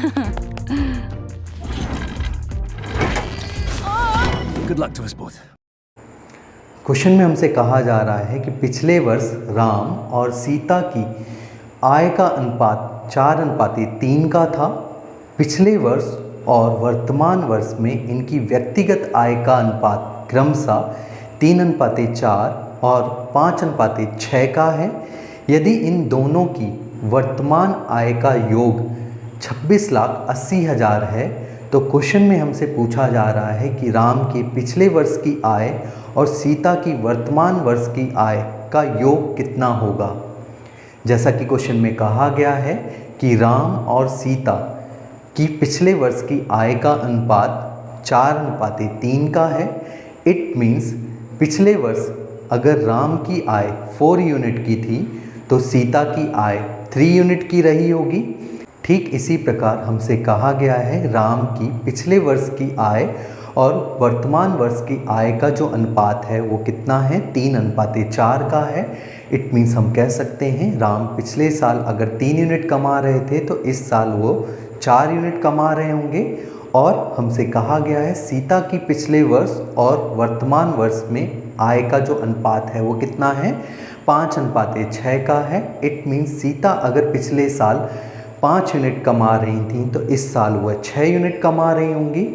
Good luck to us both. Question में हमसे कहा जा रहा है कि पिछले वर्ष राम और सीता की आय का अनुपात 4:3 का था। पिछले वर्ष और वर्तमान वर्ष में इनकी व्यक्तिगत आय का अनुपात क्रमशः 3:4 और 5:6 का है। यदि इन दोनों की वर्तमान आय का योग 26,80,000 है तो क्वेश्चन में हमसे पूछा जा रहा है कि राम की पिछले वर्ष की आय और सीता की वर्तमान वर्ष की आय का योग कितना होगा। जैसा कि क्वेश्चन में कहा गया है कि राम और सीता की पिछले वर्ष की आय का अनुपात 4:3 का है। इट मीन्स पिछले वर्ष अगर राम की आय 4 यूनिट की थी तो सीता की आय 3 यूनिट की रही होगी। ठीक इसी प्रकार हमसे कहा गया है राम की पिछले वर्ष की आय और वर्तमान वर्ष की आय का जो अनुपात है वो कितना है, 3:4 का है। इट मीन्स हम कह सकते हैं राम पिछले साल अगर 3 यूनिट कमा रहे थे तो इस साल वो 4 यूनिट कमा रहे होंगे। और हमसे कहा गया है सीता की पिछले वर्ष और वर्तमान वर्ष में आय का जो अनुपात है वो कितना है, 5:6 का है। इट मीन्स सीता अगर पिछले साल 5 यूनिट कमा रही थी तो इस साल वह 6 यूनिट कमा रही होंगी।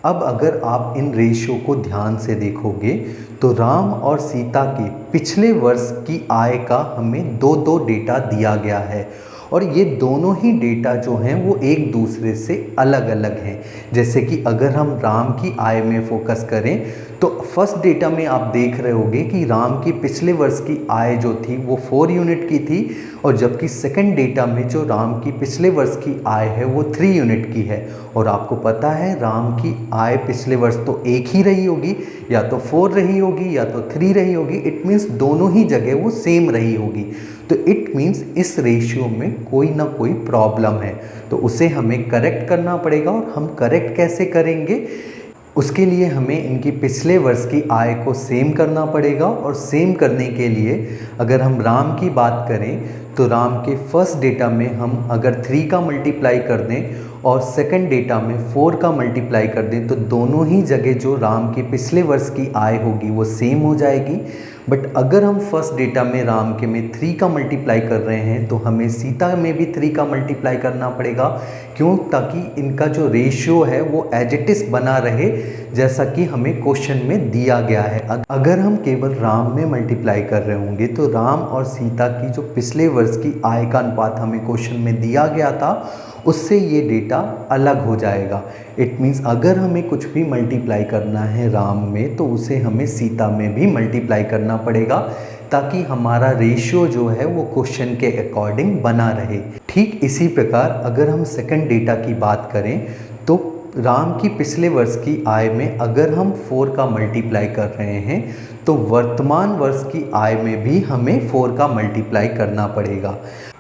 अब अगर आप इन रेशियो को ध्यान से देखोगे तो राम और सीता के पिछले वर्ष की आय का हमें दो डेटा दिया गया है और ये दोनों ही डेटा जो हैं वो एक दूसरे से अलग अलग हैं। जैसे कि अगर हम राम की आय में फोकस करें तो फर्स्ट डेटा में आप देख रहे होंगे कि राम की पिछले वर्ष की आय जो थी वो 4 यूनिट की थी और जबकि सेकंड डेटा में जो राम की पिछले वर्ष की आय है वो 3 यूनिट की है। और आपको पता है राम की आय पिछले वर्ष तो एक ही रही होगी, या तो 4 रही होगी या तो 3 रही होगी। इट मीन्स दोनों ही जगह वो सेम रही होगी। तो इट मीन्स इस रेशियो में कोई ना कोई प्रॉब्लम है, तो उसे हमें करेक्ट करना पड़ेगा। और हम करेक्ट कैसे करेंगे, उसके लिए हमें इनकी पिछले वर्ष की आय को सेम करना पड़ेगा। और सेम करने के लिए अगर हम राम की बात करें तो राम के फर्स्ट डेटा में हम अगर 3 का मल्टीप्लाई कर दें और सेकंड डेटा में 4 का मल्टीप्लाई कर दें तो दोनों ही जगह जो राम की पिछले वर्ष की आय होगी वो सेम हो जाएगी। बट अगर हम फर्स्ट डेटा में राम के में 3 का मल्टीप्लाई कर रहे हैं तो हमें सीता में भी 3 का मल्टीप्लाई करना पड़ेगा। क्यों? ताकि इनका जो रेशियो है वो एज इट इज़ बना रहे जैसा कि हमें क्वेश्चन में दिया गया है। अगर हम केवल राम में मल्टीप्लाई कर रहे होंगे तो राम और सीता की जो पिछले वर्ष की आय का अनुपात हमें क्वेश्चन में दिया गया था उससे ये डेटा अलग हो जाएगा। इट मीन्स अगर हमें कुछ भी मल्टीप्लाई करना है राम में तो उसे हमें सीता में भी मल्टीप्लाई करना पड़ेगा ताकि हमारा रेशियो जो है वो क्वेश्चन के अकॉर्डिंग बना रहे। ठीक इसी प्रकार अगर हम सेकंड डेटा की बात करें तो राम की पिछले वर्ष की आय में अगर हम 4 का मल्टीप्लाई कर रहे हैं तो वर्तमान वर्ष की आय में भी हमें 4 का मल्टीप्लाई करना पड़ेगा।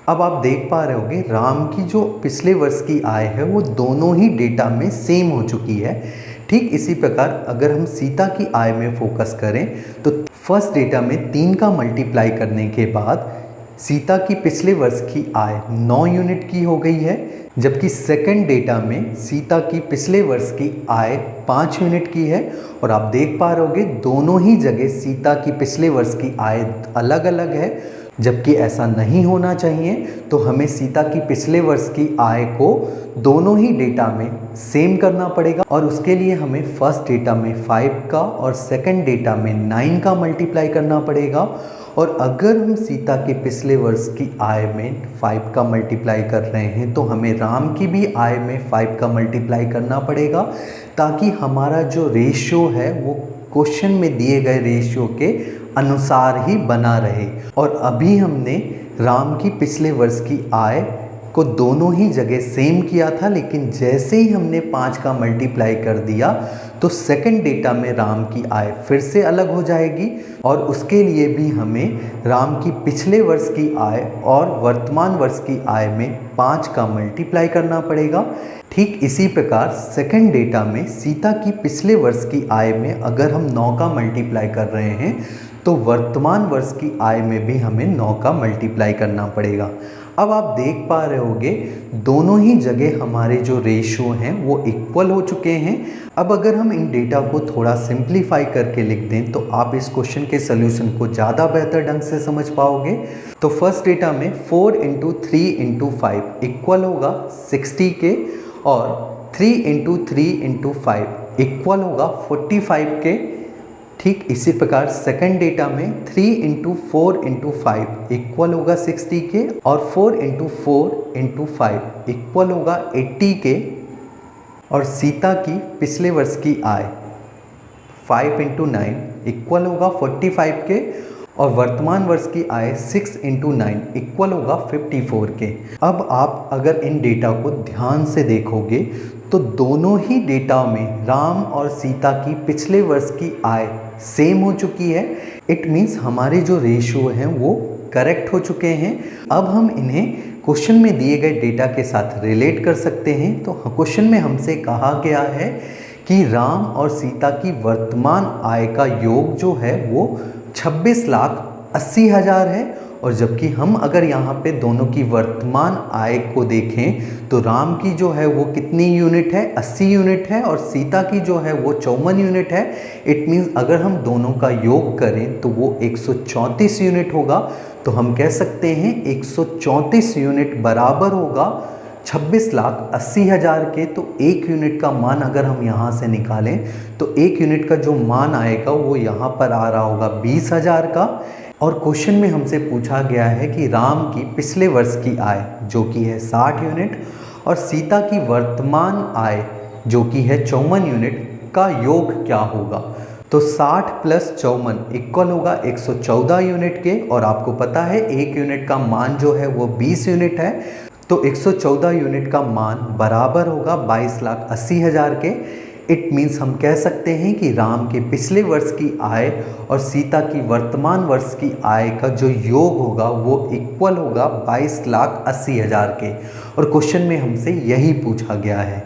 अब आप देख पा रहे होंगे राम की जो पिछले वर्ष की आय है वो दोनों ही डेटा में सेम हो चुकी है। ठीक इसी प्रकार अगर हम सीता की आय में फोकस करें तो फर्स्ट डेटा में 3 का मल्टीप्लाई करने के बाद सीता की पिछले वर्ष की आय 9 यूनिट की हो गई है, जबकि सेकंड डेटा में सीता की पिछले वर्ष की आय 5 यूनिट की है। और आप देख पा रहे होंगे दोनों ही जगह सीता की पिछले वर्ष की आय अलग अलग है, जबकि ऐसा नहीं होना चाहिए। तो हमें सीता की पिछले वर्ष की आय को दोनों ही डेटा में सेम करना पड़ेगा और उसके लिए हमें फर्स्ट डेटा में 5 का और सेकंड डेटा में 9 का मल्टीप्लाई करना पड़ेगा। और अगर हम सीता के पिछले वर्ष की आय में 5 का मल्टीप्लाई कर रहे हैं तो हमें राम की भी आय में 5 का मल्टीप्लाई करना पड़ेगा ताकि हमारा जो रेशियो है वो क्वेश्चन में दिए गए रेशियो के अनुसार ही बना रहे। और अभी हमने राम की पिछले वर्ष की आय को दोनों ही जगह सेम किया था, लेकिन जैसे ही हमने 5 का मल्टीप्लाई कर दिया तो सेकंड डेटा में राम की आय फिर से अलग हो जाएगी और उसके लिए भी हमें राम की पिछले वर्ष की आय और वर्तमान वर्ष की आय में 5 का मल्टीप्लाई करना पड़ेगा। ठीक इसी प्रकार सेकंड डेटा में सीता की पिछले वर्ष की आय में अगर हम 9 का मल्टीप्लाई कर रहे हैं तो वर्तमान वर्ष की आय में भी हमें 9 का मल्टीप्लाई करना पड़ेगा। अब आप देख पा रहे होगे दोनों ही जगह हमारे जो रेशियो हैं वो इक्वल हो चुके हैं। अब अगर हम इन डेटा को थोड़ा सिंप्लीफाई करके लिख दें तो आप इस क्वेश्चन के सोल्यूशन को ज़्यादा बेहतर ढंग से समझ पाओगे। तो फर्स्ट डेटा में 4 × 3 × 5 इक्वल होगा 60 के, और 3 × 3 × 5 इक्वल होगा 45 के। ठीक इसी प्रकार सेकंड डेटा में 3 × 4 × 5 इक्वल होगा 60 के, और 4 × 4 × 5 इक्वल होगा 80 के। और सीता की पिछले वर्ष की आय 5 × 9 इक्वल होगा 45 के, और वर्तमान वर्ष की आय 6 × 9 इक्वल होगा 54 के। अब आप अगर इन डेटा को ध्यान से देखोगे तो दोनों ही डेटा में राम और सीता की पिछले वर्ष की आय सेम हो चुकी है। इट मीन्स हमारे जो रेशियो हैं वो करेक्ट हो चुके हैं। अब हम इन्हें क्वेश्चन में दिए गए डेटा के साथ रिलेट कर सकते हैं। तो क्वेश्चन में हमसे कहा गया है कि राम और सीता की वर्तमान आय का योग जो है वो 26,80,000 है, और जबकि हम अगर यहाँ पे दोनों की वर्तमान आय को देखें तो राम की जो है वो कितनी यूनिट है, 80 यूनिट है, और सीता की जो है वो 54 यूनिट है। इट मीन्स अगर हम दोनों का योग करें तो वो 134 यूनिट होगा। तो हम कह सकते हैं 134 यूनिट बराबर होगा 26,80,000 के। तो एक यूनिट का मान अगर हम यहाँ से निकालें तो एक यूनिट का जो मान आएगा वो यहाँ पर आ रहा होगा 20,000 का। और क्वेश्चन में हमसे पूछा गया है कि राम की पिछले वर्ष की आय जो कि है 60 यूनिट, और सीता की वर्तमान आय जो कि है 54 यूनिट का योग क्या होगा। तो 60 + 54 इक्वल होगा 114 यूनिट के, और आपको पता है एक यूनिट का मान जो है वो 20 यूनिट है। तो 114 यूनिट का मान बराबर होगा 22,80,000 के। इट मीन्स हम कह सकते हैं कि राम के पिछले वर्ष की आय और सीता की वर्तमान वर्ष की आय का जो योग होगा वो इक्वल होगा 22,80,000 के। और क्वेश्चन में हमसे यही पूछा गया है।